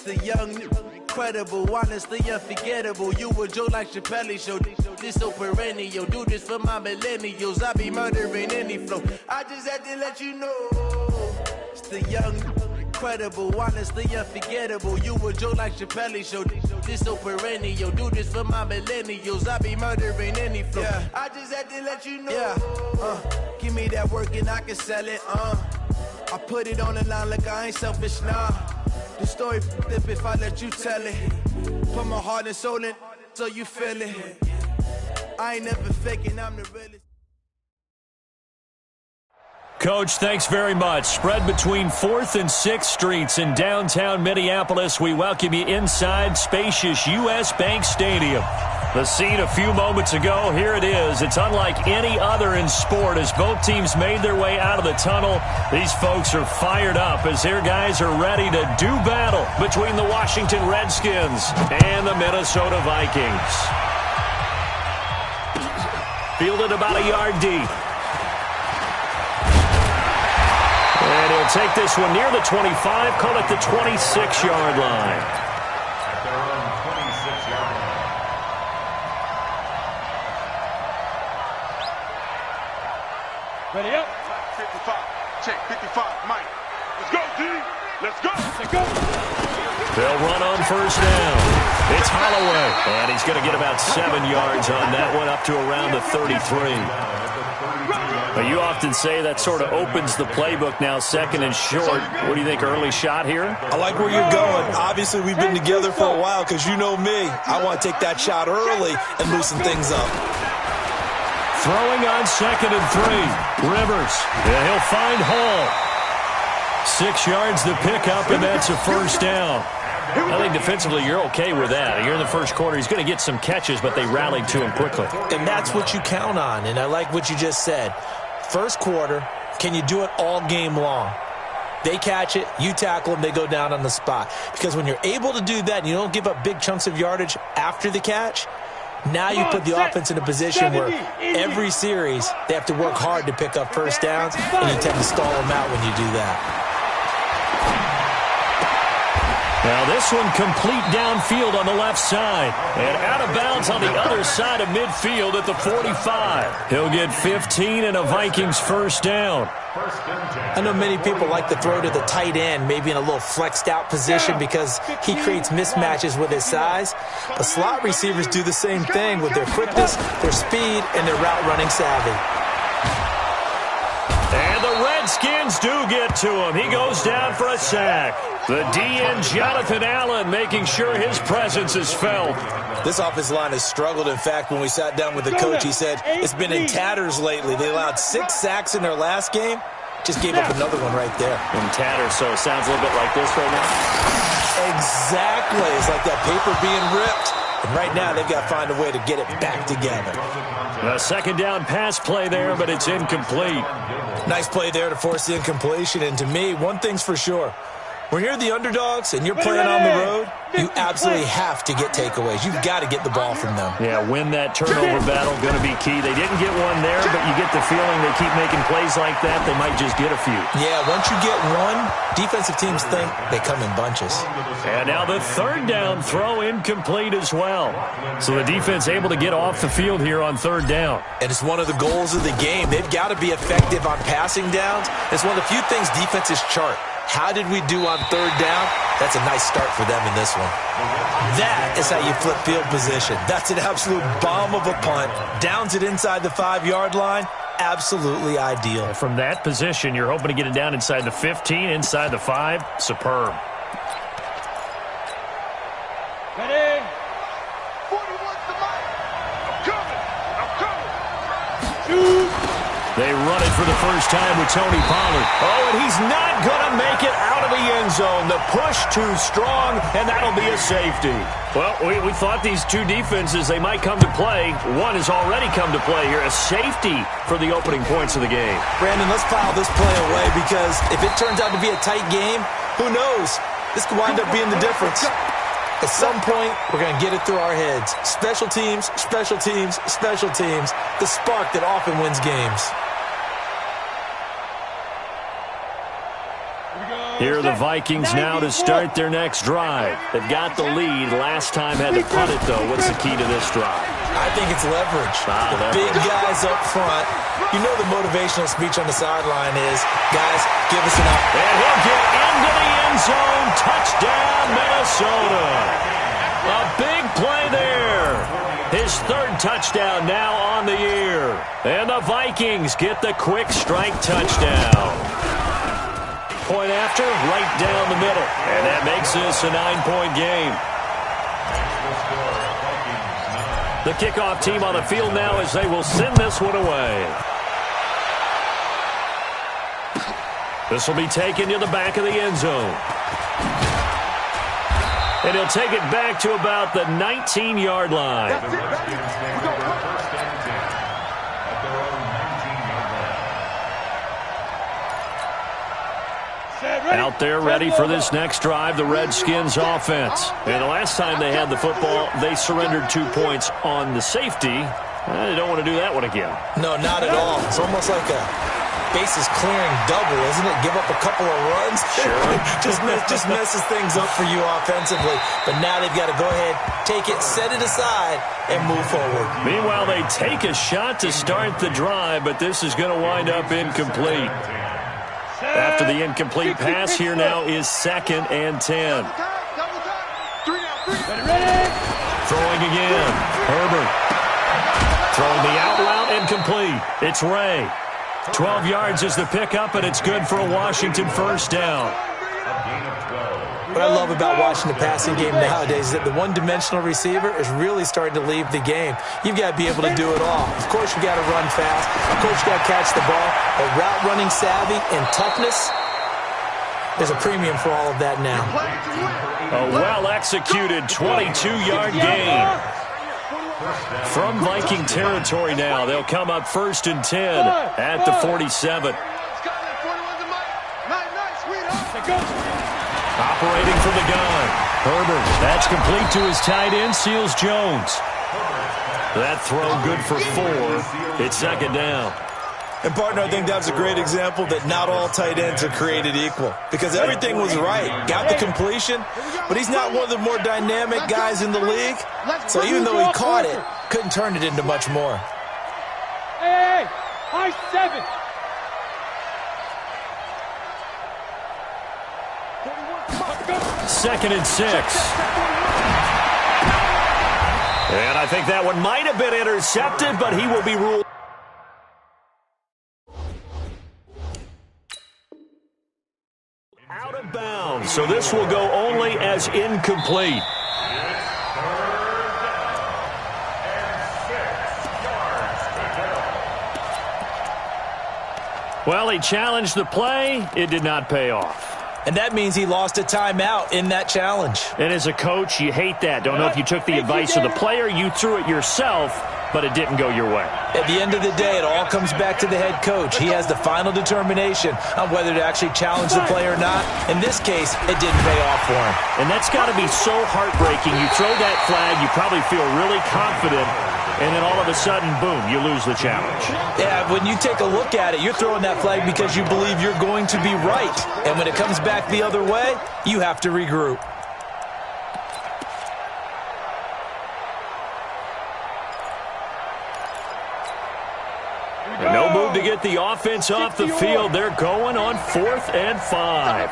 The young, incredible, honestly unforgettable. You a joke like Chappelle Show. This so perennial. Do this for my millennials. I be murdering any flow. I just had to let you know. It's the young, incredible, honestly unforgettable. You a joke like Chappelle Show. This so perennial. Do this for my millennials. I be murdering any flow. Yeah. I just had to let you know. Yeah. Give me that work and I can sell it. I put it on the line like I ain't selfish, nah. The story flip if I let you tell it. Put my heart and soul in so you feel it. I ain't never faking, I'm the realest. Coach, thanks very much. Spread between 4th and 6th Streets in downtown Minneapolis. We welcome you inside spacious U.S. Bank Stadium. The scene a few moments ago, here it is. It's unlike any other in sport as both teams made their way out of the tunnel. These folks are fired up as their guys are ready to do battle between the Washington Redskins and the Minnesota Vikings. Fielded about a yard deep. And he'll take this one near the 25, call it the 26-yard line. At their own 26-yard line. Ready up. 55. Check 55. Mike. Let's go, D. Let's go. Let's go. They'll run on first down. It's Holloway. And he's going to get about 7 yards on that one, up to around the 33. But you often say that sort of opens the playbook now, second and short. What do you think, early shot here? I like where you're going. Obviously, we've been together for a while because you know me. I want to take that shot early and loosen things up. Throwing on 2nd and 3. Rivers. Yeah, he'll find Hall. 6 yards to pick up, and that's a first down. I think defensively you're okay with that. You're in the first quarter. He's going to get some catches, but they rallied to him quickly. And that's what you count on, and I like what you just said. First quarter, can you do it all game long? They catch it, you tackle them, they go down on the spot. Because when you're able to do that and you don't give up big chunks of yardage after the catch, now you put the offense in a position where every series they have to work hard to pick up first downs, and you tend to stall them out when you do that. Now this one complete downfield on the left side. And out of bounds on the other side of midfield at the 45. He'll get 15 and a Vikings first down. I know many people like to throw to the tight end, maybe in a little flexed out position because he creates mismatches with his size. But slot receivers do the same thing with their quickness, their speed, and their route running savvy. And the Redskins do get to him. He goes down for a sack. The DN, Jonathan Allen, making sure his presence is felt. This offensive line has struggled. In fact, when we sat down with the coach, he said it's been in tatters lately. They allowed 6 sacks in their last game. Just gave up another one right there. In tatters, so it sounds a little bit like this right now. Exactly. It's like that paper being ripped. And right now, they've got to find a way to get it back together. A second down pass play there, but it's incomplete. Nice play there to force the incompletion. And to me, one thing's for sure. When you're the underdogs and you're playing on the road, you absolutely have to get takeaways. You've got to get the ball from them. Yeah, win that turnover battle, going to be key. They didn't get one there, but you get the feeling they keep making plays like that, they might just get a few. Yeah, once you get one, defensive teams think they come in bunches. And now the third down throw incomplete as well. So the defense able to get off the field here on third down. And it's one of the goals of the game. They've got to be effective on passing downs. It's one of the few things defenses chart. How did we do on third down? That's a nice start for them in this one. That is how you flip field position. That's an absolute bomb of a punt. Downs it inside the 5-yard line. Absolutely ideal. From that position, you're hoping to get it down inside the 15, inside the 5. Superb. Ready? 41's the mic. I'm coming. I'm coming. Shoot. They run it for the first time with Tony Pollard. Oh, and he's not going to make it out of the end zone. The push too strong, and that'll be a safety. Well, we thought these two defenses, they might come to play. One has already come to play here. A safety for the opening points of the game. Brandon, let's file this play away because if it turns out to be a tight game, who knows? This could wind up being the difference. At some point, we're going to get it through our heads. Special teams, special teams, special teams. The spark that often wins games. Here we go. Here are the Vikings now to start their next drive. They've got the lead. Last time had to punt it, though. What's the key to this drive? I think it's leverage. The big guys up front. You know the motivational speech on the sideline is, guys, give us an opportunity. And he'll get into the end zone. Touchdown, Minnesota. A big play there. His third touchdown now on the year. And the Vikings get the quick strike touchdown. Point after, right down the middle. And that makes this a 9-point game. The kickoff team on the field now as they will send this one away. This will be taken to the back of the end zone. And he'll take it back to about the 19-yard line. Out there ready for this next drive, the Redskins offense. And the last time they had the football, they surrendered 2 points on the safety. They don't want to do that one again. No, not at all. It's almost like a bases clearing double, isn't it? Give up a couple of runs. Sure. just messes things up for you offensively. But now they've got to go ahead, take it, set it aside, and move forward. Meanwhile, they take a shot to start the drive, but this is going to wind up incomplete. After the incomplete pass, here now is 2nd and 10. Throwing again. Herbert. Throwing the out route and complete. It's Ray. 12 yards is the pickup, and it's good for a Washington first down. What I love about watching the passing game nowadays is that the one-dimensional receiver is really starting to leave the game. You've got to be able to do it all. Of course, you've got to run fast. Of course, you've got to catch the ball. But route running savvy and toughness, there's a premium for all of that now. A well-executed 22-yard gain. From Viking territory now, they'll come up 1st and 10 at the 47. Operating from the gun. Herbert, that's complete to his tight end, Seals Jones. That throw good for 4. It's 2nd down. And, partner, I think that's a great example that not all tight ends are created equal. Because everything was right. Got the completion, but he's not one of the more dynamic guys in the league. So even though he caught it, couldn't turn it into much more. Hey, high 7. 2nd and 6. And I think that one might have been intercepted, but he will be ruled out of bounds. So this will go only as incomplete. Well, he challenged the play. It did not pay off. And that means he lost a timeout in that challenge. And as a coach, you hate that. Don't know if you took the advice of the player, you threw it yourself, but it didn't go your way. At the end of the day, it all comes back to the head coach. He has the final determination on whether to actually challenge the play or not. In this case, it didn't pay off for him. And that's got to be so heartbreaking. You throw that flag, you probably feel really confident, and then all of a sudden, boom, you lose the challenge. Yeah, when you take a look at it, you're throwing that flag because you believe you're going to be right. And when it comes back the other way, you have to regroup. No move to get the offense off the field. They're going on 4th and 5.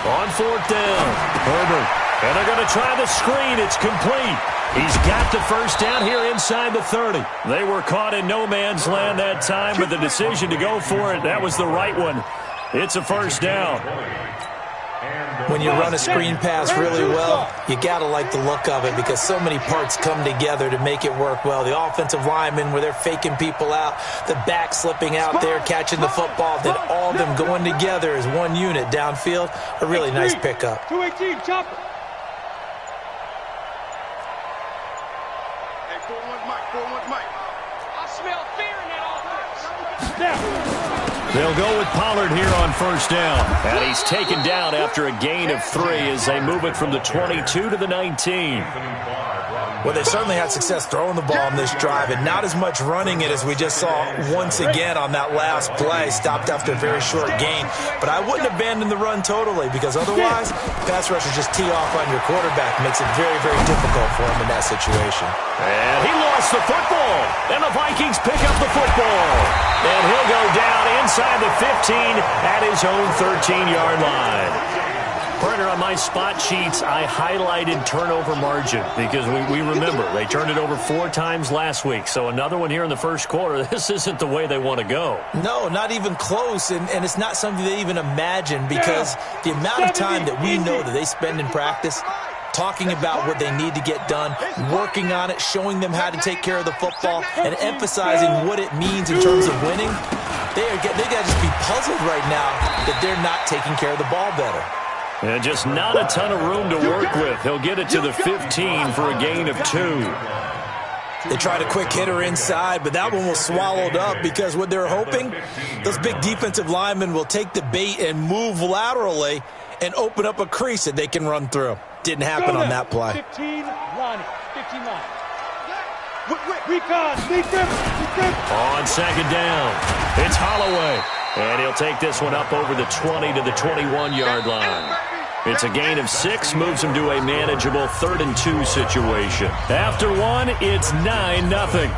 On 4th down, Herbert. And they're going to try the screen. It's complete. He's got the first down here inside the 30. They were caught in no man's land that time, but the decision to go for it, that was the right one. It's a first down. When you run a screen pass really well, you got to like the look of it because so many parts come together to make it work well. The offensive linemen, where they're faking people out, the back slipping out there, catching the football, then all of them going together as one unit downfield, a really nice pickup. 218, chopper. Hey, 4-1 Mike, 4-1 Mike. I smell fear in that offense. They'll go with Pollard here on first down. And he's taken down after a gain of 3 as they move it from the 22 to the 19. Well, they've certainly had success throwing the ball on this drive, and not as much running it as we just saw once again on that last play. Stopped after a very short gain. But I wouldn't abandon the run totally, because otherwise, pass rushers just tee off on your quarterback. Makes it very, very difficult for him in that situation. And he lost the football. And the Vikings pick up the football. And he'll go down inside the 15 at his own 13-yard line. Partner, on my spot sheets, I highlighted turnover margin because we remember they turned it over 4 times last week. So another one here in the first quarter. This isn't the way they want to go. No, not even close, and it's not something they even imagine, because the amount of time that we know that they spend in practice talking about what they need to get done, working on it, showing them how to take care of the football, and emphasizing what it means in terms of winning, they got to just be puzzled right now that they're not taking care of the ball better. And just not a ton of room to work with. He'll get it to the 15 for a gain of 2. They tried a quick hitter inside, but that one was swallowed up, because what they're hoping, those big defensive linemen will take the bait and move laterally and open up a crease that they can run through. Didn't happen on that play. 15 line. 15 line. Recon. On second down, it's Holloway. And he'll take this one up over the 20 to the 21-yard line. It's a gain of 6, moves him to a manageable 3rd and 2 situation. After one, it's 9-0.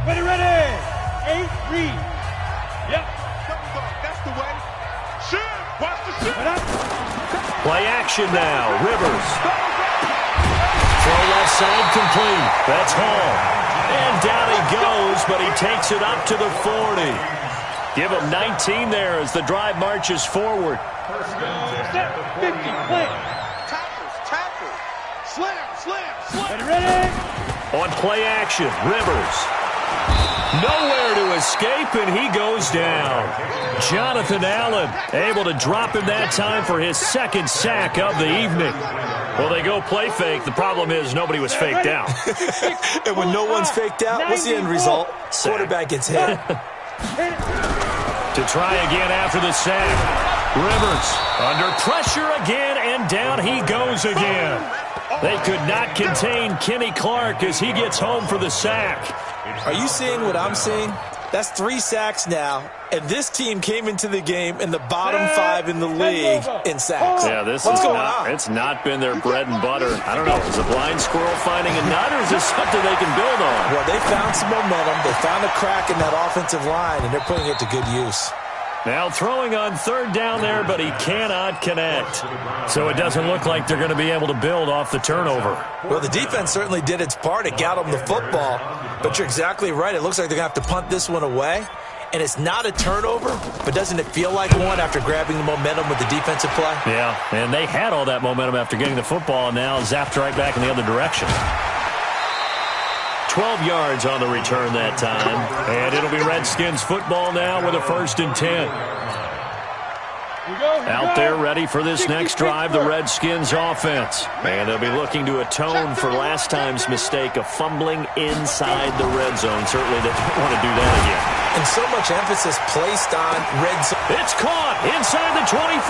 Ready. 8, read. Yep. That's the way. Shoot. Watch the shoot. Play action now. Rivers. Throw left side complete. That's Hall. And down he goes, but he takes it up to the 40. Give him 19 there as the drive marches forward. Set. 50. Play. Tackles. Slam. Ready. On play action, Rivers. Nowhere to escape, and he goes down. Jonathan Allen able to drop him that time for his 2nd sack of the evening. Well, they go play fake. The problem is nobody was faked out. And when no one's faked out, what's the end result? Quarterback gets hit. To try again after the sack. Rivers under pressure again, and down he goes again. They could not contain Kenny Clark as he gets home for the sack. Are you seeing what I'm seeing? That's 3 sacks now, and this team came into the game in the bottom 5 in the league in sacks. Yeah, What's going on? It's not been their bread and butter. I don't know. Is a blind squirrel finding a nut, or is this something they can build on? Well, they found some momentum. They found a crack in that offensive line, and they're putting it to good use. Now throwing on 3rd down there, but he cannot connect. So it doesn't look like they're going to be able to build off the turnover. Well, the defense certainly did its part. It got them the football. But you're exactly right. It looks like they're going to have to punt this one away. And it's not a turnover, but doesn't it feel like one after grabbing the momentum with the defensive play? Yeah, and they had all that momentum after getting the football, and now zapped right back in the other direction. 12 yards on the return that time. And it'll be Redskins football now with a 1st and 10. Out there ready for this next drive, the Redskins offense. And they'll be looking to atone for last time's mistake of fumbling inside the red zone. Certainly they don't want to do that again. And so much emphasis placed on red zone. It's caught inside the 25.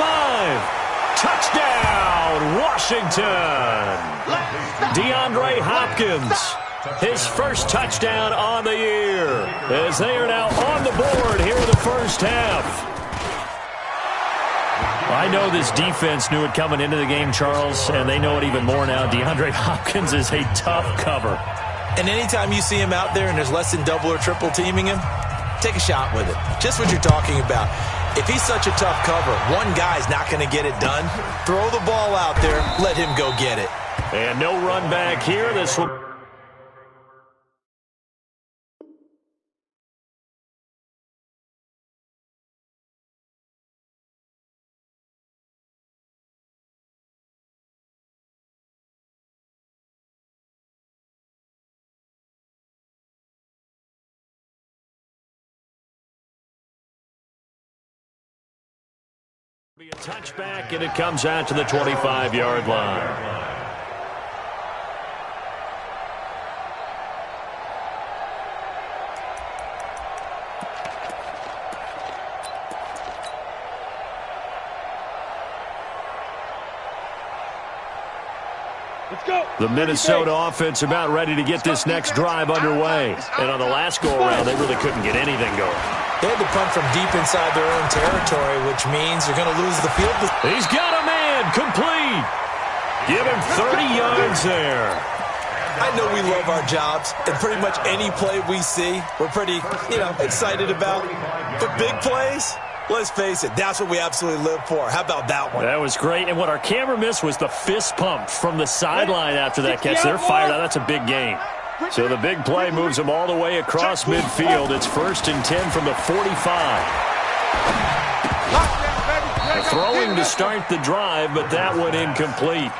Touchdown, Washington. DeAndre Hopkins. His first touchdown on the year, as they are now on the board here in the first half. I know this defense knew it coming into the game, Charles, and they know it even more now. DeAndre Hopkins is a tough cover. And anytime you see him out there and there's less than double or triple teaming him, take a shot with it. Just what you're talking about. If he's such a tough cover, one guy's not going to get it done. Throw the ball out there, let him go get it. And no run back here. This will... be a touchback, and it comes out to the 25-yard line. The Minnesota offense about ready to get this next drive underway. And on the last go-around, they really couldn't get anything going. They had to punt from deep inside their own territory, which means you're going to lose the field. He's got a man. Complete. Give him 30 yards there. I know we love our jobs, and pretty much any play we see, we're pretty, excited about. But big plays, let's face it, that's what we absolutely live for. How about that one? That was great. And what our camera missed was the fist pump from the sideline after that catch. They're fired out. That's a big gain. So the big play moves them all the way across midfield. It's 1st and 10 from the 45. Throwing to start the drive, but that one incomplete.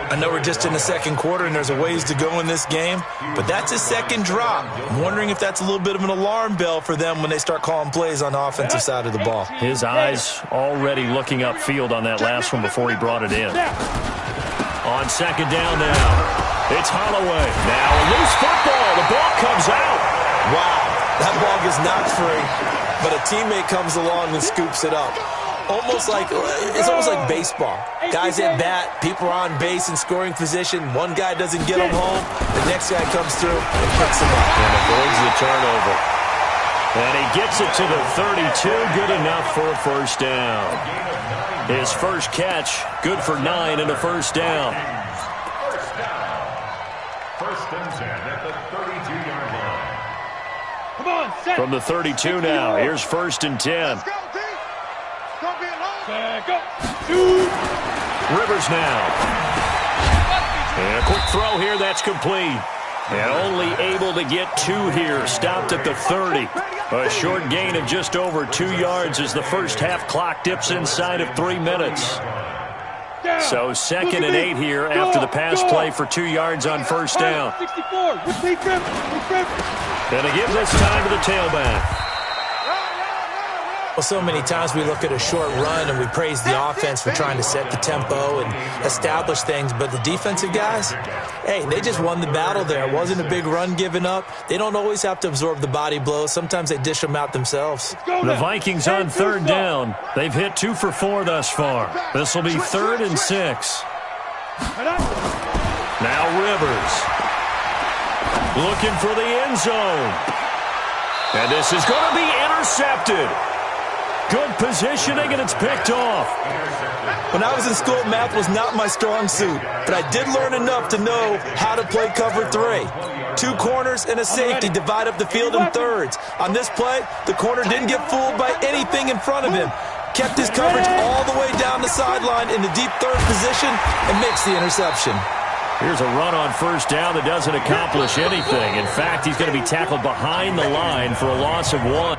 I know we're just in the second quarter and there's a ways to go in this game, but that's a second drop. I'm wondering if that's a little bit of an alarm bell for them when they start calling plays on the offensive side of the ball. His eyes already looking upfield on that last one before he brought it in. On second down now, it's Holloway. Now a loose football. The ball comes out. Wow, that ball gets knocked free, but a teammate comes along and scoops it up. It's almost like baseball. Guys at bat, people are on base in scoring position. One guy doesn't get them home. The next guy comes through and picks them up. And avoids the turnover. And he gets it to the 32. Good enough for a first down. His first catch, good for 9 and a first down. First and 10 at the 32-yard line. Come on, set. From the 32 now, here's 1st and 10. Go. Shoot. Rivers now. And a quick throw here, that's complete. And only able to get 2 here, stopped at the 30. A short gain of just over 2 yards as the first half clock dips inside of 3 minutes. So 2nd and 8 here after the pass play for 2 yards on first down. 64. And it gives us time to the tailback. Well, so many times we look at a short run and we praise the offense for trying to set the tempo and establish things, but the defensive guys, hey, they just won the battle there. It wasn't a big run given up. They don't always have to absorb the body blows. Sometimes they dish them out themselves. The Vikings on 3rd down. They've hit 2 for 4 thus far. This will be 3rd and 6. Now Rivers looking for the end zone. And this is going to be intercepted. Good positioning, and it's picked off. When I was in school, math was not my strong suit, but I did learn enough to know how to play cover 3. 2 corners and a safety divide up the field in thirds. On this play, the corner didn't get fooled by anything in front of him. Kept his coverage all the way down the sideline in the deep third position and makes the interception. Here's a run on first down that doesn't accomplish anything. In fact, he's going to be tackled behind the line for a loss of 1.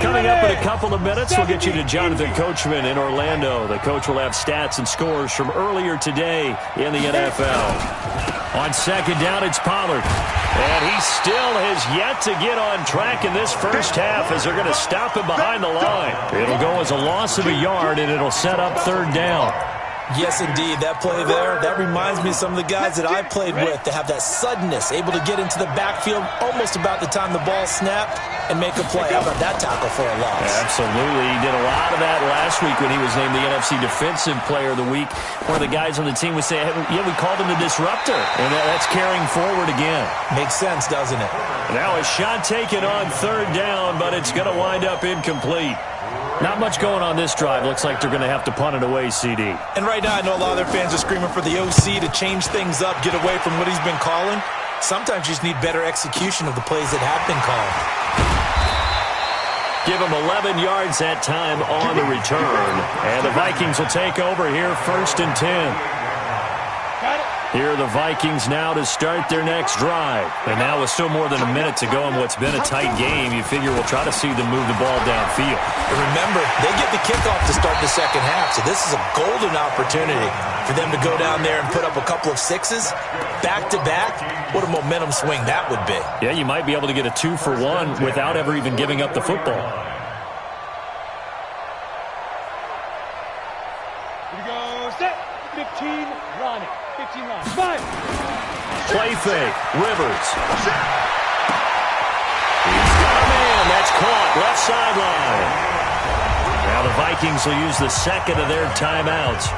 Coming up in a couple of minutes, we'll get you to Jonathan Coachman in Orlando. The coach will have stats and scores from earlier today in the NFL. On second down, it's Pollard. And he still has yet to get on track in this first half as they're going to stop him behind the line. It'll go as a loss of a yard, and it'll set up 3rd down. Yes, indeed. That play there, that reminds me of some of the guys that I played with that have that suddenness, able to get into the backfield almost about the time the ball snapped and make a play. How about that tackle for a loss? Absolutely. He did a lot of that last week when he was named the NFC Defensive Player of the Week. One of the guys on the team would say, yeah, we called him the disruptor. And that's carrying forward again. Makes sense, doesn't it? Now a shot taken on 3rd down, but it's going to wind up incomplete. Not much going on this drive. Looks like they're going to have to punt it away, CD. And right now I know a lot of their fans are screaming for the OC to change things up, get away from what he's been calling. Sometimes you just need better execution of the plays that have been called. Give him 11 yards that time on the return. And the Vikings will take over here 1st and 10. Got it. Here are the Vikings now to start their next drive. And now with still more than a minute to go in what's been a tight game, you figure we'll try to see them move the ball downfield. And remember, they get the kickoff to start the second half, so this is a golden opportunity for them to go down there and put up a couple of sixes back-to-back. What a momentum swing that would be. Yeah, you might be able to get a 2-for-1 without ever even giving up the football. Here we go, set, 15, running. 15 line. 5. Play fake. Rivers. He's got a man. That's caught. Left sideline. Now the Vikings will use the second of their timeouts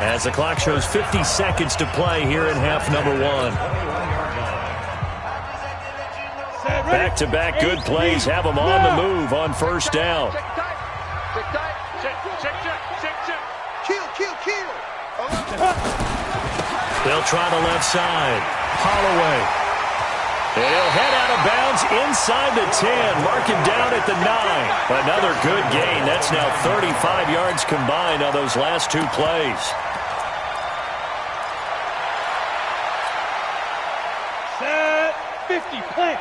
as the clock shows 50 seconds to play here in half number 1. Back-to-back good plays have them on the move on first down. They'll try the left side. Holloway. And he'll head out of bounds inside the 10. Mark him down at the 9. Another good gain. That's now 35 yards combined on those last 2 plays. Set. 50. Play.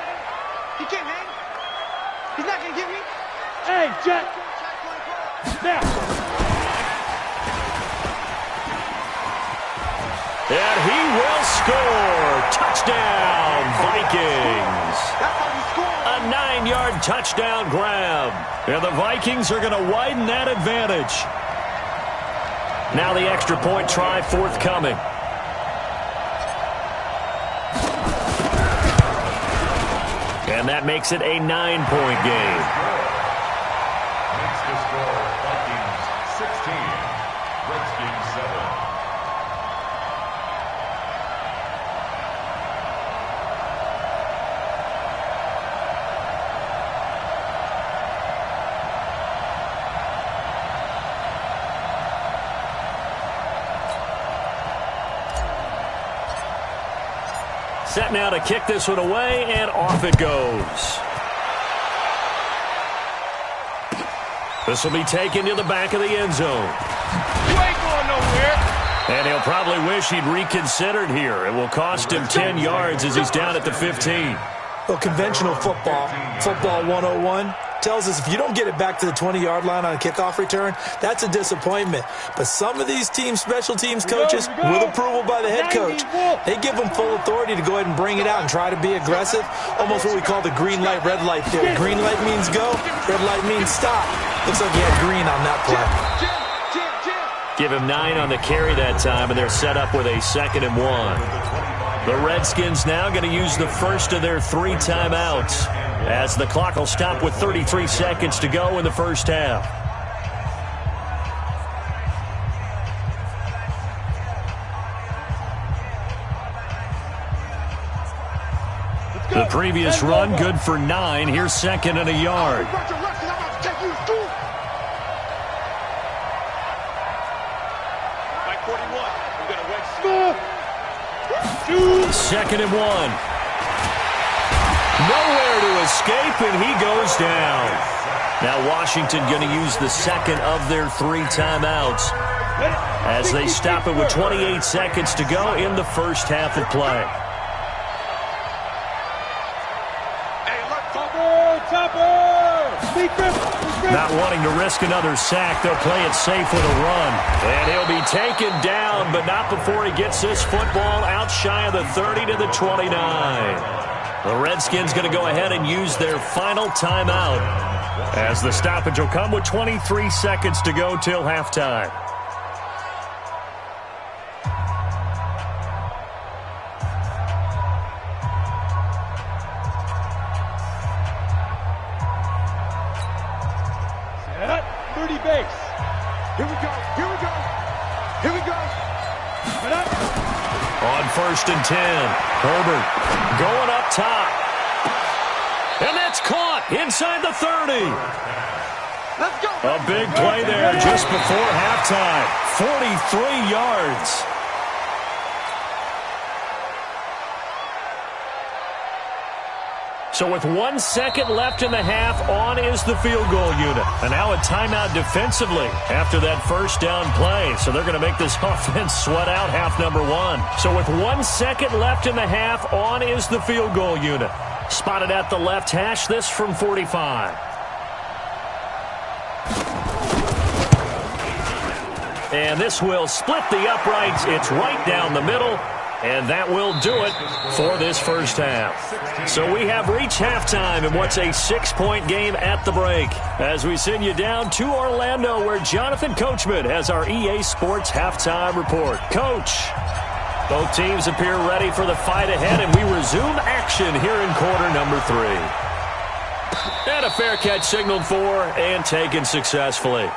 He can't hang. He's not going to get me. Hey, Jack. Now. And he will score. Touchdown, Vikings. A 9-yard touchdown grab. And the Vikings are going to widen that advantage. Now the extra point try forthcoming. And that makes it a 9-point game. Makes the score Vikings 16, Redskins 7. Set now to kick this one away, and off it goes. This will be taken to the back of the end zone. You ain't going nowhere. And he'll probably wish he'd reconsidered here. It will cost him 10 yards as he's down at the 15. Well, conventional football 101, tells us if you don't get it back to the 20-yard line on a kickoff return, that's a disappointment. But some of these teams, special teams coaches, with approval by the head coach, they give them full authority to go ahead and bring it out and try to be aggressive, almost what we call the green light, red light theory. Green light means go, red light means stop. Looks like he had green on that play. Give him 9 on the carry that time, and they're set up with a 2nd and 1. The Redskins now going to use the first of their 3 timeouts as the clock will stop with 33 seconds to go in the first half. The previous run good for 9. Here's 2nd and a yard. Second and 1. Nowhere to escape, and he goes down. Now Washington going to use the second of their 3 timeouts as they stop it with 28 seconds to go in the first half of play. Not wanting to risk another sack, they'll play it safe with a run. And he'll be taken down, but not before he gets this football out shy of the 30 to the 29. The Redskins going to go ahead and use their final timeout as the stoppage will come with 23 seconds to go till halftime. On 1st and 10, Herbert going up top. And that's caught inside the 30. Let's go. A big play there just before halftime. 43 yards. So with 1 second left in the half, on is the field goal unit. And now a timeout defensively after that first down play. So they're going to make this offense sweat out half number one. So with 1 second left in the half, on is the field goal unit. Spotted at the left hash, this from 45. And this will split the uprights. It's right down the middle. And that will do it for this first half. So we have reached halftime in what's a 6-point game at the break. As we send you down to Orlando, where Jonathan Coachman has our EA Sports halftime report. Coach, both teams appear ready for the fight ahead, and we resume action here in quarter number 3. And a fair catch signaled for and taken successfully.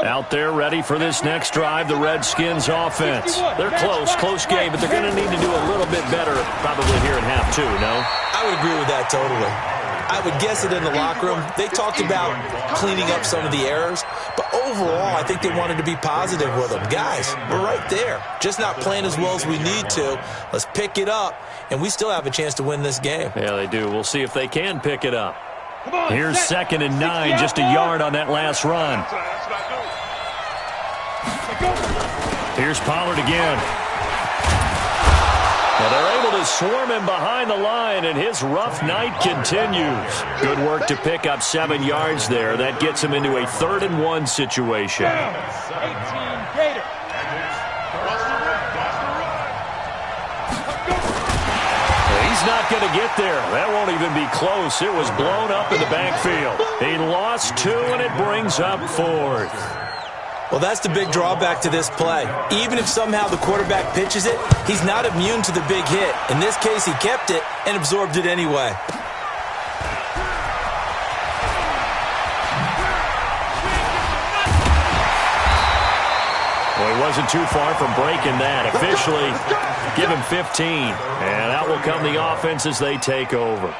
Out there ready for this next drive, the Redskins offense. They're close game, but they're going to need to do a little bit better probably here in half 2, no? I would agree with that totally. I would guess it in the locker room. They talked about cleaning up some of the errors, but overall I think they wanted to be positive with them. Guys, we're right there. Just not playing as well as we need to. Let's pick it up, and we still have a chance to win this game. Yeah, they do. We'll see if they can pick it up. Here's 2nd and 9, just a yard on that last run. Here's Pollard again. Well, they're able to swarm him behind the line, and his rough night continues. Good work to pick up 7 yards there. That gets him into a 3rd and 1 situation. 18 Gator. He's not going to get there. That won't even be close. It was blown up in the backfield. He lost 2, and it brings up 4th. Well, that's the big drawback to this play. Even if somehow the quarterback pitches it, he's not immune to the big hit. In this case, he kept it and absorbed it anyway. Well, he wasn't too far from breaking that. Officially, give him 15. And out will come the offense as they take over.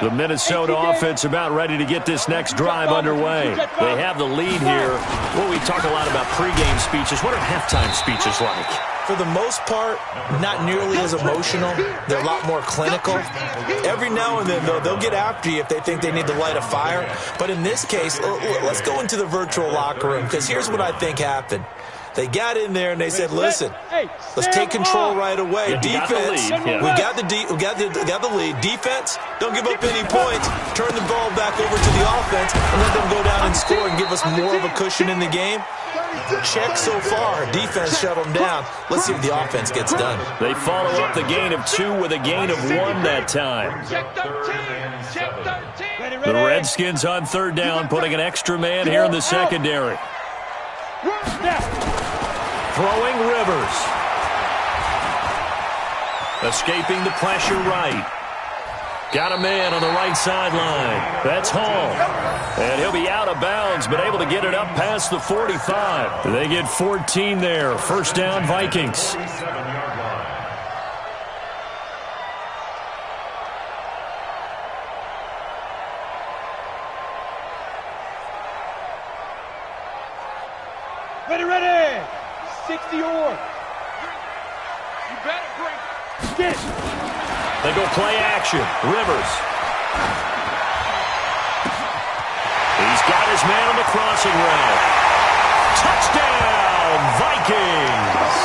The Minnesota offense about ready to get this next drive underway. They have the lead here. Well, we talk a lot about pregame speeches. What are halftime speeches like? For the most part, not nearly as emotional. They're a lot more clinical. Every now and then, though, they'll get after you if they think they need to light a fire. But in this case, let's go into the virtual locker room, because here's what I think happened. They got in there and they said, listen, let's take control right away. Defense, we got the lead. Defense, don't give up any points. Turn the ball back over to the offense and let them go down and score and give us more of a cushion in the game. Check so far. Defense shut them down. Let's see if the offense gets done. They follow up the gain of 2 with a gain of 1 that time. The Redskins on 3rd down, putting an extra man here in the secondary. Throwing Rivers. Escaping the pressure right. Got a man on the right sideline. That's Hall. And he'll be out of bounds, but able to get it up past the 45. They get 14 there. First down, Vikings. Ready. 60 or. You better break. Get it. They go play action. Rivers. He's got his man on the crossing route. Touchdown, Vikings.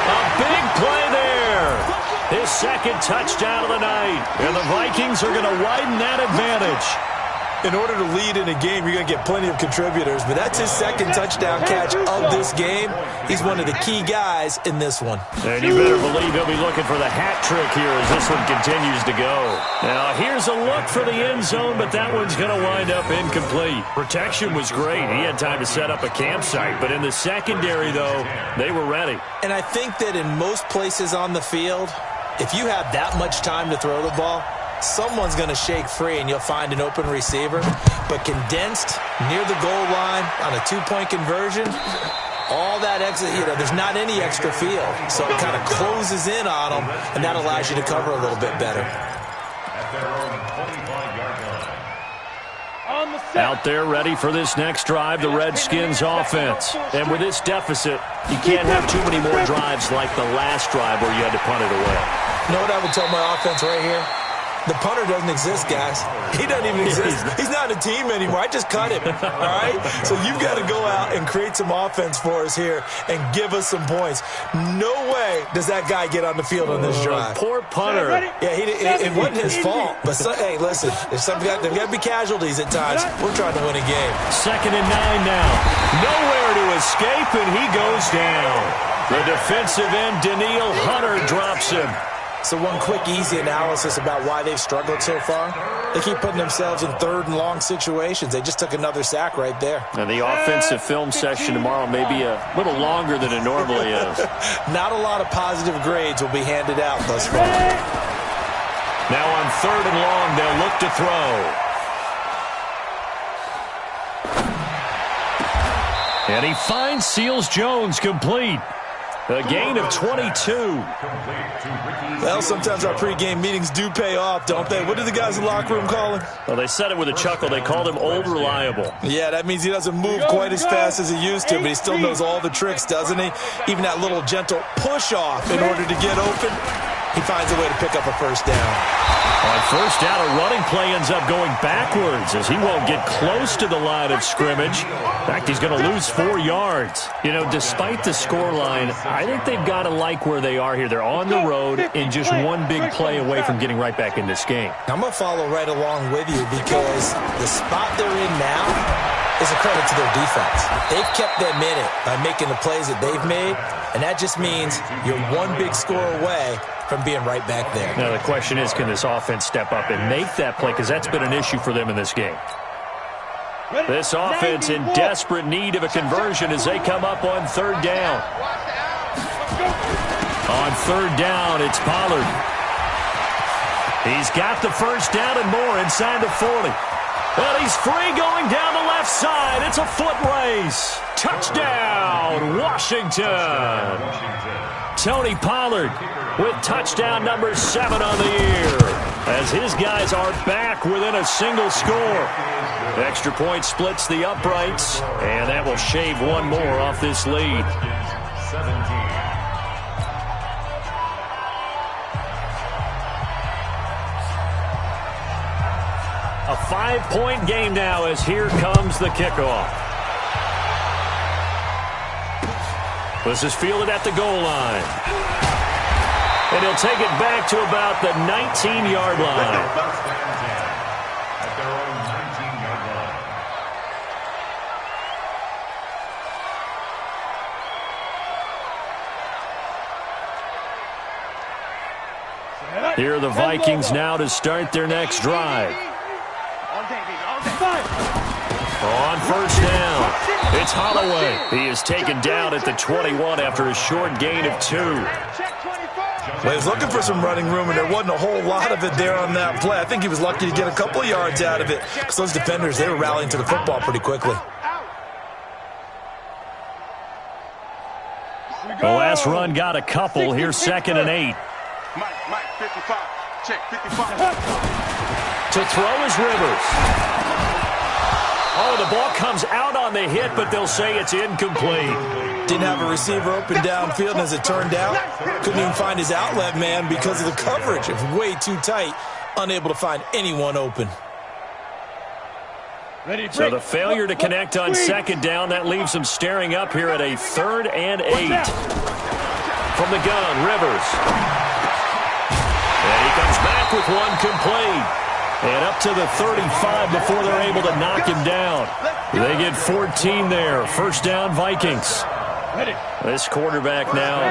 A big play there. His 2nd touchdown of the night. And the Vikings are going to widen that advantage. in order to lead in a game, you're going to get plenty of contributors. But that's his second touchdown catch of this game. He's one of the key guys in this one. And you better believe he'll be looking for the hat trick here as this one continues to go. Now, here's a look for the end zone, but that one's going to wind up incomplete. Protection was great. He had time to set up a campsite. But in the secondary, though, they were ready. And I think that in most places on the field, if you have that much time to throw the ball, someone's going to shake free and you'll find an open receiver. But condensed near the goal line on a two-point conversion, all that exit, there's not any extra field. So it kind of closes in on them, and that allows you to cover a little bit better. Out there ready for this next drive, the Redskins offense. And with this deficit, you can't have too many more drives like the last drive where you had to punt it away. You know what I would tell my offense right here? The punter doesn't exist, guys. He doesn't even exist. He's not a team anymore. I just cut him, all right? So you've got to go out and create some offense for us here and give us some points. No way does that guy get on the field on this drive. Poor punter. Yeah, it wasn't his fault. But, hey, listen, there's got to be casualties at times. We're trying to win a game. 2nd and 9 now. Nowhere to escape, and he goes down. The defensive end, Daniil Hunter, drops him. So one quick, easy analysis about why they've struggled so far. They keep putting themselves in 3rd and long situations. They just took another sack right there. Now, the offensive film session tomorrow may be a little longer than it normally is. Not a lot of positive grades will be handed out thus far. Now on 3rd and long, they'll look to throw. And he finds Seals-Jones complete. A gain of 22. Well, sometimes our pregame meetings do pay off, don't they? What do the guys in the locker room call him? Well, they said it with a chuckle. They called him Old Reliable. Yeah, that means he doesn't move quite as fast as he used to, but he still knows all the tricks, doesn't he? Even that little gentle push-off in order to get open, he finds a way to pick up a first down. On first down, a running play ends up going backwards as he won't get close to the line of scrimmage. In fact, he's going to lose 4 yards. Despite the scoreline, I think they've got to like where they are here. They're on the road and just one big play away from getting right back in this game. I'm going to follow right along with you because the spot they're in now is a credit to their defense. They've kept them in it by making the plays that they've made, and that just means you're one big score away from being right back there. Now, the question is, can this offense step up and make that play? Because that's been an issue for them in this game. This offense in desperate need of a conversion as they come up on 3rd down. On 3rd down, it's Pollard. He's got the first down and more inside the 40. And he's free going down the left side. It's a foot race. Touchdown, Washington. Tony Pollard with touchdown number 7 on the year as his guys are back within a single score. Extra point splits the uprights, and that will shave one more off this lead. 17. A 5-point game now as here comes the kickoff. This is fielded at the goal line. And he'll take it back to about the 19-yard line. At their own 19-yard line. Here are the Vikings now to start their next drive. On first down, it's Holloway. He is taken down at the 21 after a short gain of 2. Well, he was looking for some running room, and there wasn't a whole lot of it there on that play. I think he was lucky to get a couple of yards out of it because those defenders, they were rallying to the football pretty quickly. The last run got a couple. Here's 2nd and 8. Mike, 55. Check, 55. To throw is Rivers. Oh, the ball comes out on the hit, but they'll say it's incomplete. Didn't have a receiver open downfield, and as it turned out, couldn't even find his outlet man because of the coverage. It was way too tight, unable to find anyone open. So the failure to connect on 2nd down, that leaves them staring up here at a 3rd and 8. From the gun, Rivers. And he comes back with one complete. And up to the 35 before they're able to knock him down. They get 14 there. First down, Vikings. This quarterback now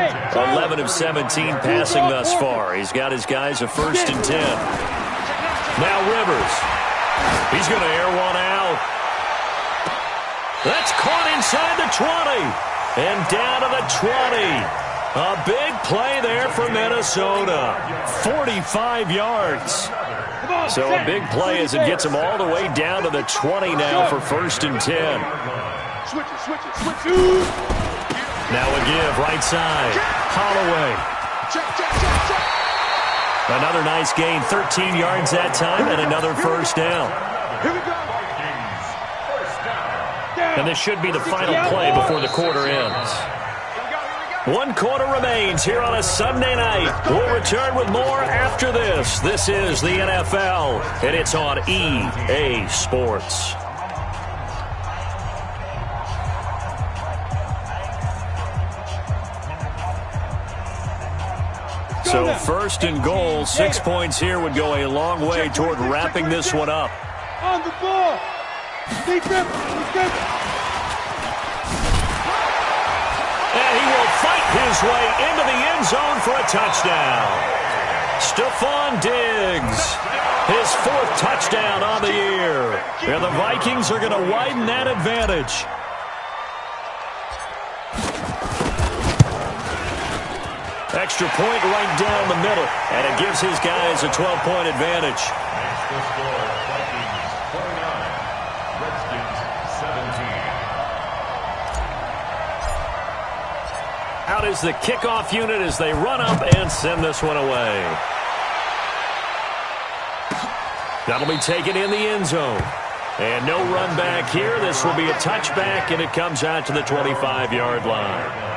11 of 17 passing thus far. He's got his guys a 1st and 10. Now Rivers. He's going to air one out. That's caught inside the 20. And down to the 20. A big play there for Minnesota. 45 yards. So a big play as it gets them all the way down to the 20 now for 1st and 10. Switch it. Now a give right side. Holloway. Another nice gain. 13 yards that time and another 1st down. Here we go. And this should be the final play before the quarter ends. 1 quarter remains here on a Sunday night. We'll return with more after this. This is the NFL, and it's on EA Sports. So 1st and goal, 6 points here would go a long way toward wrapping this one up. On the ball. Deep grip. And he will fight his way into the end zone for a touchdown. Stephon Diggs, his 4th touchdown on the year. And the Vikings are going to widen that advantage. Extra point right down the middle, and it gives his guys a 12-point advantage. The score, Vikings 29, Redskins 17. Out is the kickoff unit as they run up and send this one away. That'll be taken in the end zone. And no run back here. This will be a touchback, and it comes out to the 25-yard line.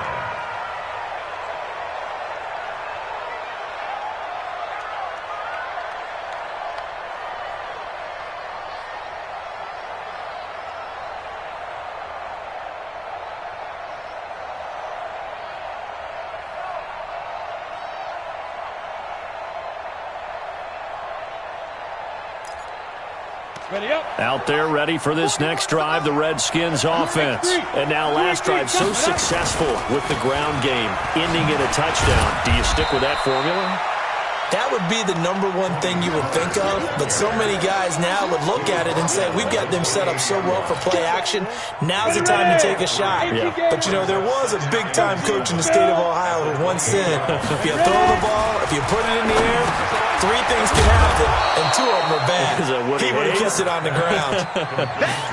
Out there ready for this next drive, the Redskins offense. And now last drive so successful with the ground game, ending in a touchdown. Do you stick with that formula? That would be the number one thing you would think of, but so many guys now would look at it and say, we've got them set up so well for play action, now's the time to take a shot. Yeah. But, you know, there was a big-time coach in the state of Ohio who once said, if you throw the ball, if you put it in the air, 3 things can happen, and 2 of them are bad. He would have kept it on the ground.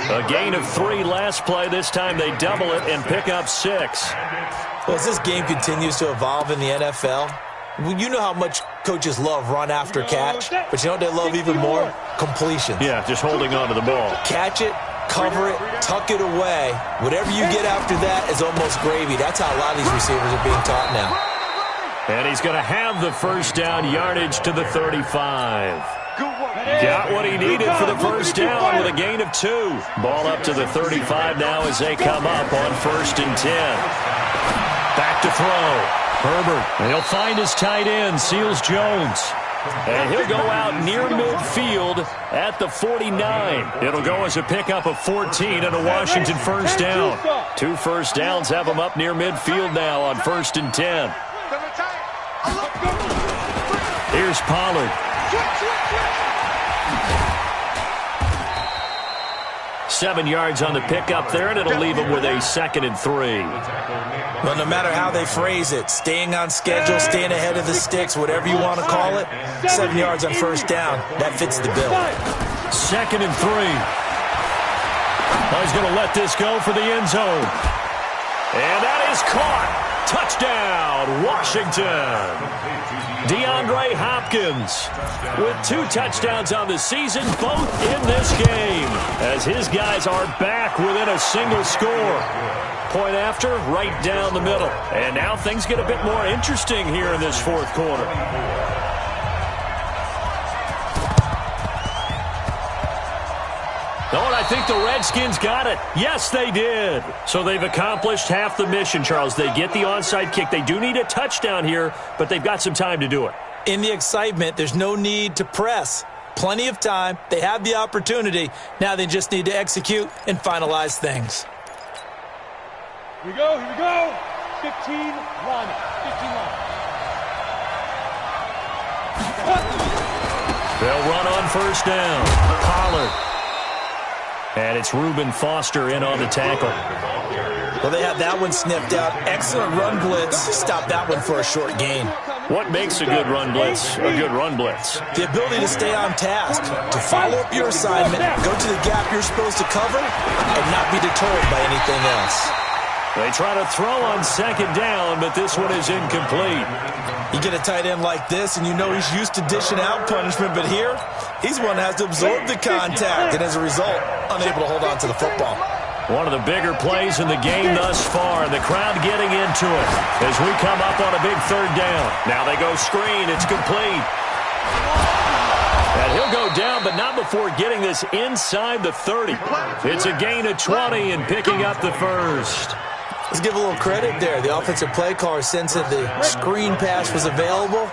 A gain of 3 last play. This time they double it and pick up 6. Well, as this game continues to evolve in the NFL, you know how much coaches love run after catch, but you know what they love even more? Completions. Yeah, just holding on to the ball. Catch it, cover it, tuck it away. Whatever you get after that is almost gravy. That's how a lot of these receivers are being taught now. And he's going to have the 1st down, yardage to the 35. Got what he needed for the 1st down with a gain of 2. Ball up to the 35 now as they come up on 1st and 10. Back to throw. Herbert, and he'll find his tight end, Seals Jones. And he'll go out near midfield at the 49. It'll go as a pickup of 14 and a Washington 1st down. 2 first downs have him up near midfield now on 1st and 10. Here's Pollard. 7 yards on the pickup there, and it'll leave him with a 2nd and 3. Well, no matter how they phrase it, staying on schedule, staying ahead of the sticks, whatever you want to call it, 7 yards on 1st down, that fits the bill. 2nd and 3. He's going to let this go for the end zone. And that is caught. Touchdown, Washington. DeAndre Hopkins with 2 touchdowns on the season, both in this game, as his guys are back within a single score. Point after, right down the middle. And now things get a bit more interesting here in this 4th quarter. Oh, and I think the Redskins got it. Yes, they did. So they've accomplished half the mission, Charles. They get the onside kick. They do need a touchdown here, but they've got some time to do it. In the excitement, there's no need to press. Plenty of time. They have the opportunity. Now they just need to execute and finalize things. Here we go, here we go. 15 line. 15 line. They'll run on first down. Pollard. And it's Reuben Foster in on the tackle. Well, they have that one sniffed out. Excellent run blitz. Stop that one for a short gain. What makes a good run blitz a good run blitz? The ability to stay on task, to follow up your assignment, go to the gap you're supposed to cover, and not be deterred by anything else. They try to throw on second down, but this one is incomplete. You get a tight end like this, and you know he's used to dishing out punishment, but here, he's one that has to absorb the contact, and as a result, unable to hold on to the football. One of the bigger plays in the game thus far, and the crowd getting into it as we come up on a big third down. Now they go screen. It's complete. And he'll go down, but not before getting this inside the 30. It's a gain of 20 and picking up the first. Let's give a little credit there. The offensive play caller sensed that the screen pass was available.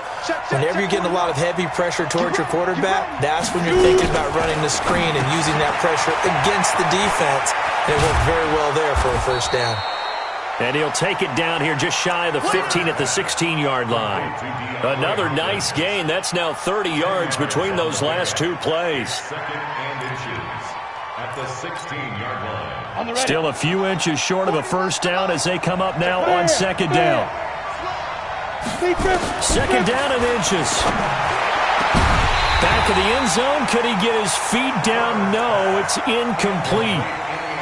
Whenever you're getting a lot of heavy pressure towards your quarterback, that's when you're thinking about running the screen and using that pressure against the defense. And it worked very well there for a first down. And he'll take it down here just shy of the 15 at the 16-yard line. Another nice gain. That's now 30 yards between those last two plays. Second and inches at the 16-yard line. Still a few inches short of a first down as they come up now on second down. Second down and inches. Back of the end zone. Could he get his feet down? No, it's incomplete.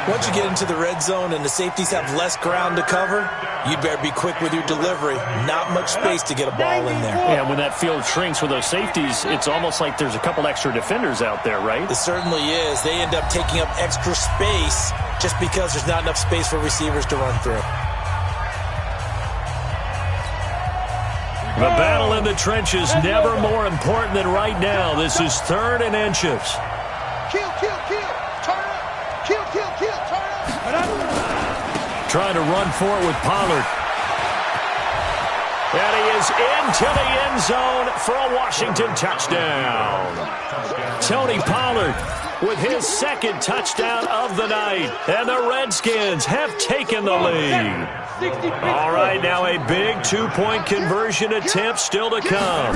Once you get into the red zone and the safeties have less ground to cover, you'd better be quick with your delivery. Not much space to get a ball in there. Yeah, when that field shrinks with those safeties, it's almost like there's a couple extra defenders out there, right? It certainly is. They end up taking up extra space just because there's not enough space for receivers to run through. The battle in the trenches never more important than right now. This is third and inches. Kill, kill, kill. Turn up. Kill, kill, kill. Turn up. Trying to run for it with Pollard. And he is into the end zone for a Washington touchdown. Tony Pollard with his second touchdown of the night. And the Redskins have taken the lead. All right, now a big two-point conversion attempt still to come.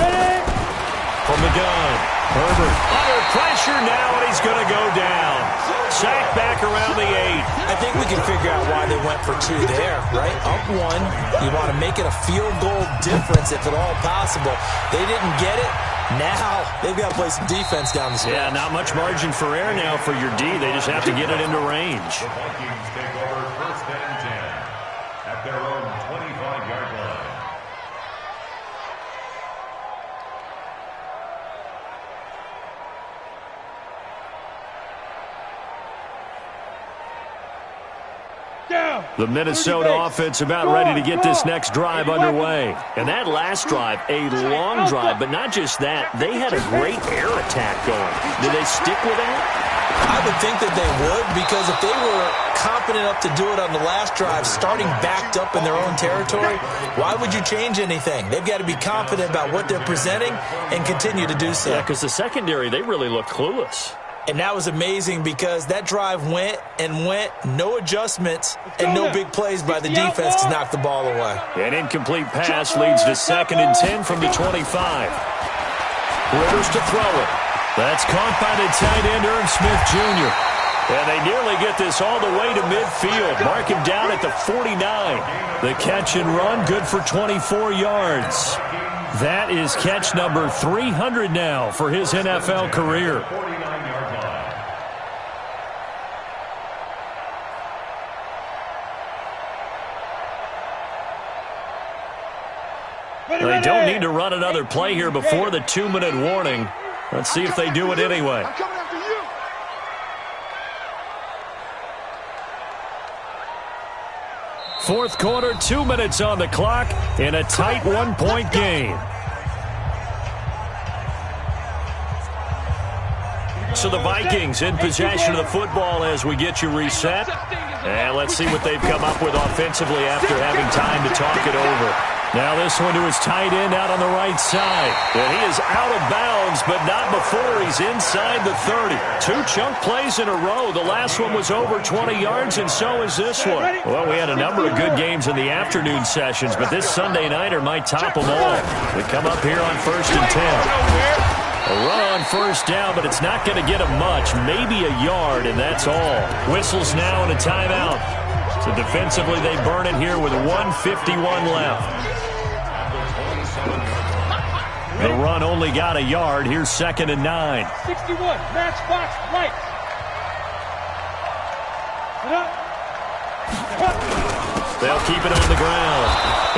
From the gun, Herbert under pressure now, and he's going to go down. Sacked back around the 8. I think we can figure out why they went for 2 there, right? Up 1, you want to make it a field goal difference if at all possible. They didn't get it. Now they've got to play some defense down the stretch. Yeah, not much margin for error now for your D. They just have to get it into range. The Vikings take over first and 10 at their own 25-yard line. The Minnesota offense about ready to get this next drive underway. And that last drive, a long drive, but not just that. They had a great air attack going. Did they stick with that? I would think that they would, because if they were confident enough to do it on the last drive, starting backed up in their own territory, why would you change anything? They've got to be confident about what they're presenting and continue to do so. Yeah, because the secondary, they really look clueless. And that was amazing because that drive went and went, no adjustments, and no big plays by the defense to knock the ball away. An incomplete pass leads to second and 10 from the 25. Rivers to throw it. That's caught by the tight end, Irv Smith Jr. And they nearly get this all the way to midfield. Mark him down at the 49. The catch and run, good for 24 yards. That is catch number 300 now for his NFL career. They don't need to run another play here before the 2-minute warning. Let's see if they do it anyway. I'm coming after you. Fourth quarter, 2 minutes on the clock in a tight 1-point game. So the Vikings in possession of the football as we get you reset. And let's see what they've come up with offensively after having time to talk it over. Now this one to his tight end out on the right side. And he is out of bounds, but not before he's inside the 30. 2 chunk plays in a row. The last one was over 20 yards, and so is this one. Well, we had a number of good games in the afternoon sessions, but this Sunday nighter might top them all. We come up here on 1st and 10. A run on first down, but it's not going to get him much. Maybe a yard, and that's all. Whistles now and a timeout. So defensively, they burn it here with 1:51 left. The run only got a yard. Here's 2nd and 9. 61, matchbox right. They'll keep it on the ground.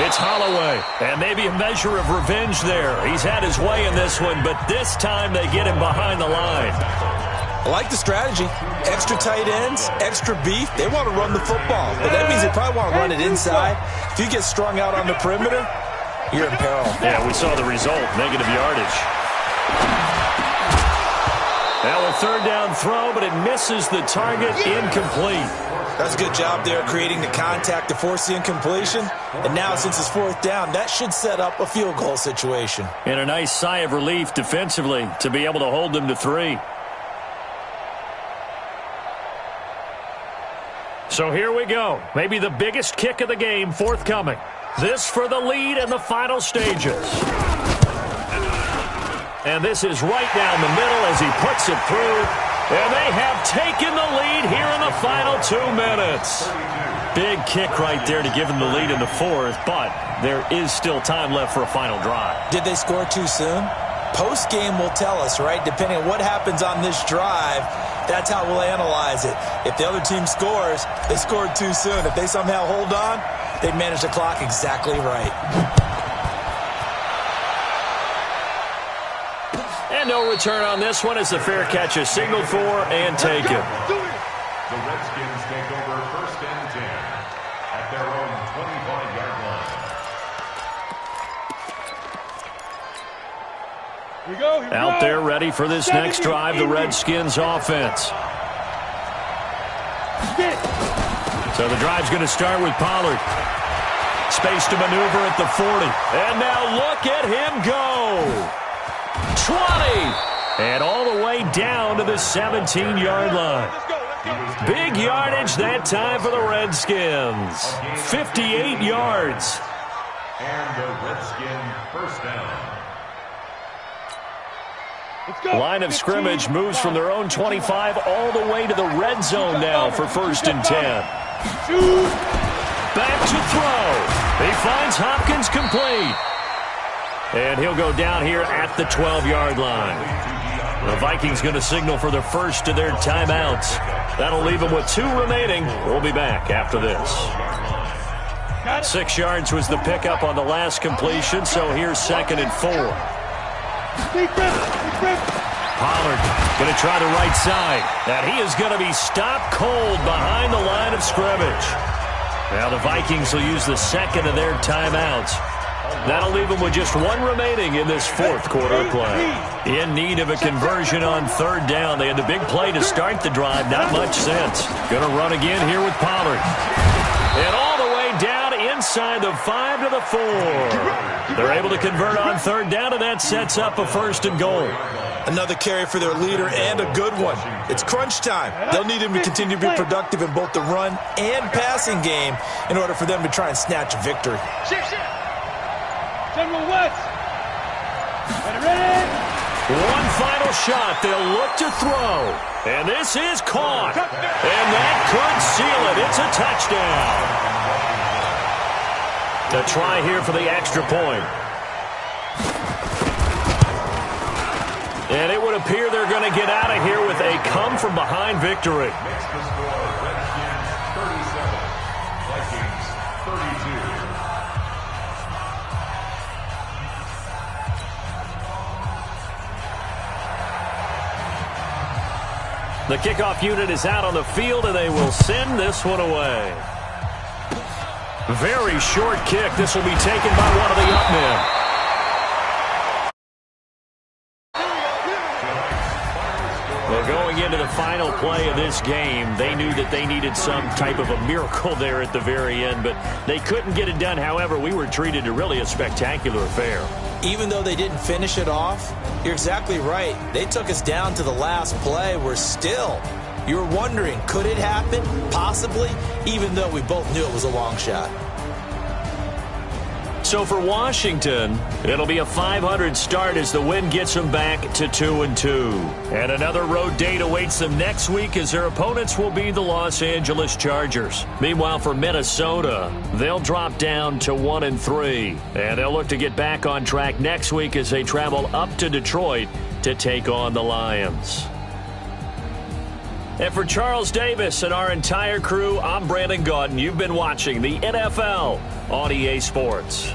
It's Holloway, and maybe a measure of revenge there. He's had his way in this one, but this time they get him behind the line. I like the strategy. Extra tight ends, extra beef. They want to run the football, but that means they probably want to run it inside. If you get strung out on the perimeter, you're in peril. Yeah, we saw the result, negative yardage. Now a 3rd down throw, but it misses the target, incomplete. That's a good job there creating the contact to force the incompletion. And now since it's 4th down, that should set up a field goal situation. And a nice sigh of relief defensively to be able to hold them to 3. So here we go. Maybe the biggest kick of the game forthcoming. This for the lead in the final stages. And this is right down the middle as he puts it through. And they have taken the lead here in the final 2 minutes. Big kick right there to give them the lead in the 4th, but there is still time left for a final drive. Did they score too soon? Post-game will tell us, right? Depending on what happens on this drive, that's how we'll analyze it. If the other team scores, they scored too soon. If they somehow hold on, they manage the clock exactly right. And no return on this one as the fair catch is signaled for and taken. The Redskins take over 1st and 10 at their own 25-yard line. Here we go. Out there ready for this next drive, the Redskins offense. So the drive's going to start with Pollard. Space to maneuver at the 40. And now look at him go. 20. And all the way down to the 17-yard line. Big yardage that time for the Redskins. 58 yards. And the Redskin 1st down. Line of scrimmage moves from their own 25 all the way to the red zone now for 1st and 10. Back to throw. He finds Hopkins complete. And he'll go down here at the 12-yard line. The Vikings going to signal for the first of their timeouts. That'll leave them with 2 remaining. We'll be back after this. 6 yards was the pickup on the last completion, so here's 2nd and 4. Pollard going to try the right side. And he is going to be stopped cold behind the line of scrimmage. Now the Vikings will use the 2nd of their timeouts. That'll leave them with just 1 remaining in this 4th quarter of play. In need of a conversion on 3rd down. They had the big play to start the drive. Not much sense. Going to run again here with Pollard. And all the way down inside the 5 to the 4. They're able to convert on 3rd down, and that sets up a 1st and goal. Another carry for their leader, and a good one. It's crunch time. They'll need him to continue to be productive in both the run and passing game in order for them to try and snatch a victory. General West. Ready. One final shot. They'll look to throw. And this is caught. And that could seal it. It's a touchdown. To try here for the extra point. And it would appear they're going to get out of here with a come-from-behind victory. Makes the score Redskins 37, Vikings 32. The kickoff unit is out on the field, and they will send this one away. Very short kick. This will be taken by one of the up men. They'll go going into the final play of this game. They knew that they needed some type of a miracle there at the very end, but they couldn't get it done. However, we were treated to really a spectacular affair. Even though they didn't finish it off, you're exactly right. They took us down to the last play. We're still, you're wondering, could it happen? Possibly, even though we both knew it was a long shot. So for Washington, it'll be a 500 start as the win gets them back to 2-2. And another road date awaits them next week as their opponents will be the Los Angeles Chargers. Meanwhile, for Minnesota, they'll drop down to 1-3. And they'll look to get back on track next week as they travel up to Detroit to take on the Lions. And for Charles Davis and our entire crew, I'm Brandon Gaudin. You've been watching the NFL on EA Sports.